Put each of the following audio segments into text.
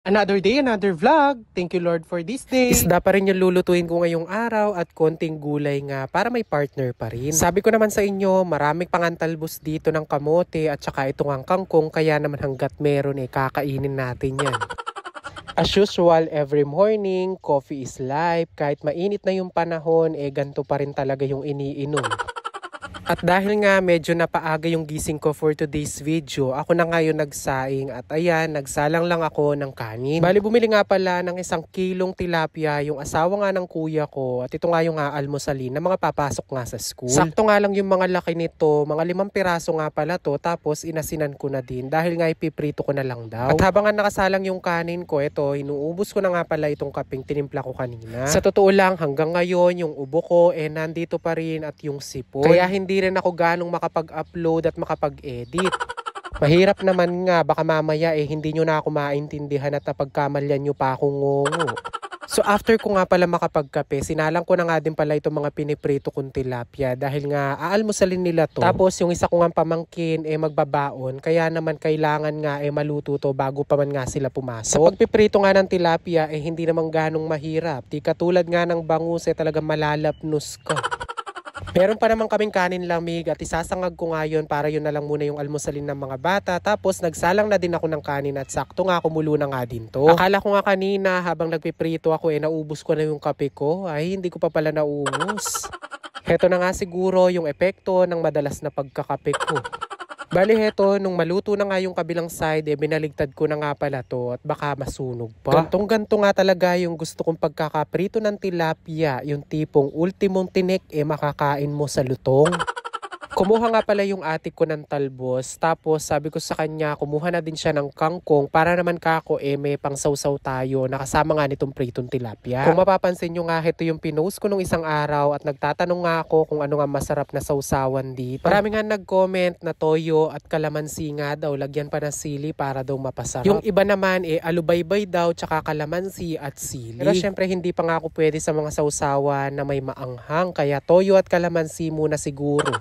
Another day, another vlog. Thank you Lord for this day. Isda pa rin yung lulutuin ko ngayong araw at konting gulay nga para may partner pa rin. Sabi ko naman sa inyo, maraming pangantalbos dito ng kamote at saka itong ang kangkong, kaya naman hanggat meron kakainin natin yan. As usual, every morning, coffee is life. Kahit mainit na yung panahon, ganito pa rin talaga yung iniinom. At dahil nga medyo napaaga yung gising ko for today's video, ako na ngayon nagsaing at ayan, nagsalang lang ako ng kanin. Bali bumili nga pala ng 1 kilong tilapia yung asawa nga ng kuya ko at ito nga yung almusalin na mga papasok nga sa school. Sakto nga lang yung mga laki nito, mga 5 piraso nga pala to, tapos inasinan ko na din dahil nga ipiprito ko na lang daw. At habang nga nakasalang yung kanin ko, ito, inuubos ko na nga pala itong kaping tinimpla ko kanina. Sa totoo lang, hanggang ngayon yung ubo ko nandito pa rin at yung sipon. Kaya hindi rin ako ganong makapag-upload at makapag-edit. Mahirap naman nga, baka mamaya hindi nyo na ako maintindihan at napagkamalyan nyo pa akong ngongo. So after ko nga pala makapagkape, sinalang ko na nga din pala itong mga piniprito kong tilapia dahil nga aalmusalin nila to. Tapos yung isa ko nga pamangkin magbabaon, kaya naman kailangan nga maluto to bago pa man nga sila pumasok. Sa pagpiprito nga ng tilapia hindi naman ganong mahirap. Di katulad nga ng bangus talagang malalapnos ka. Meron pa naman kaming kanin lamig at isasangag ko nga yun para yun na lang muna yung almusalin ng mga bata. Tapos nagsalang na din ako ng kanin at sakto nga kumulo na nga din to. Akala ko nga kanina habang nagpiprito ako naubos ko na yung kape ko. Ay, hindi ko pa pala naubos. Heto na nga siguro yung epekto ng madalas na pagkakape ko. Bali heto, nung maluto na nga yung kabilang side, binaligtad ko na nga pala to at baka masunog pa. Gantong-ganto nga talaga yung gusto kong pagkakaprito ng tilapia, yung tipong ultimong tinik makakain mo sa lutong. Kumuha nga pala yung ate ko ng talbos, tapos sabi ko sa kanya, kumuha na din siya ng kangkong para naman kako may pangsawsaw tayo, nakasama nga nitong pritong tilapia. Kung mapapansin nyo nga, ito yung pinost ko nung isang araw at nagtatanong nga ako kung ano nga masarap na sausawan dito. Marami nga nag-comment na toyo at kalamansi nga daw, lagyan pa ng sili para daw mapasarap. Yung iba naman alubaybay daw, tsaka kalamansi at sili. Pero syempre hindi pa nga ako pwede sa mga sausawan na may maanghang, kaya toyo at kalamansi muna siguro.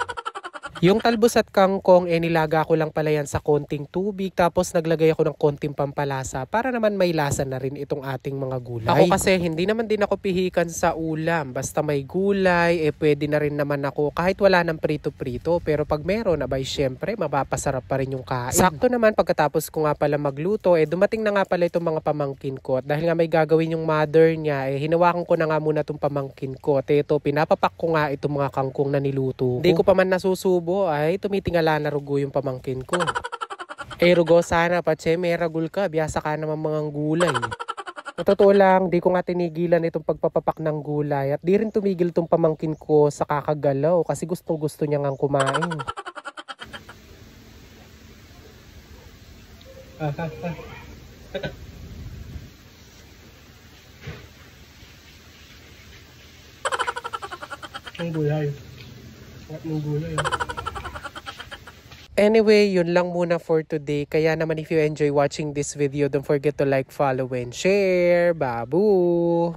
Yung talbos at kangkong nilaga ko lang pala yan sa konting tubig, tapos naglagay ako ng konting pampalasa para naman may lasa na rin itong ating mga gulay. Ako kasi hindi naman din ako pihikan sa ulam, basta may gulay pwede na rin naman ako kahit wala ng prito-prito, pero pag meron syempre mapapasarap pa rin yung kain. Sakto naman pagkatapos ko nga pala magluto dumating na nga pala itong mga pamangkin ko at dahil nga may gagawin yung mother niya hinawakan ko na nga muna itong pamangkin ko at ito pinapapak ko nga itong mga kangkong na niluto ko. Hindi ko pa man nasusubo tumitingala na rugo yung pamangkin ko. Rugo sana patse may ragul ka, biyasa ka naman mga gulay. Totoo lang, di ko nga tinigilan itong pagpapapak ng gulay at di rin tumigil itong pamangkin ko sa kakagalaw kasi gustong gusto niya ngang kumain. Ang gulay. Ang gulay. Anyway, yun lang muna for today. Kaya naman if you enjoy watching this video, don't forget to like, follow, and share. Babu!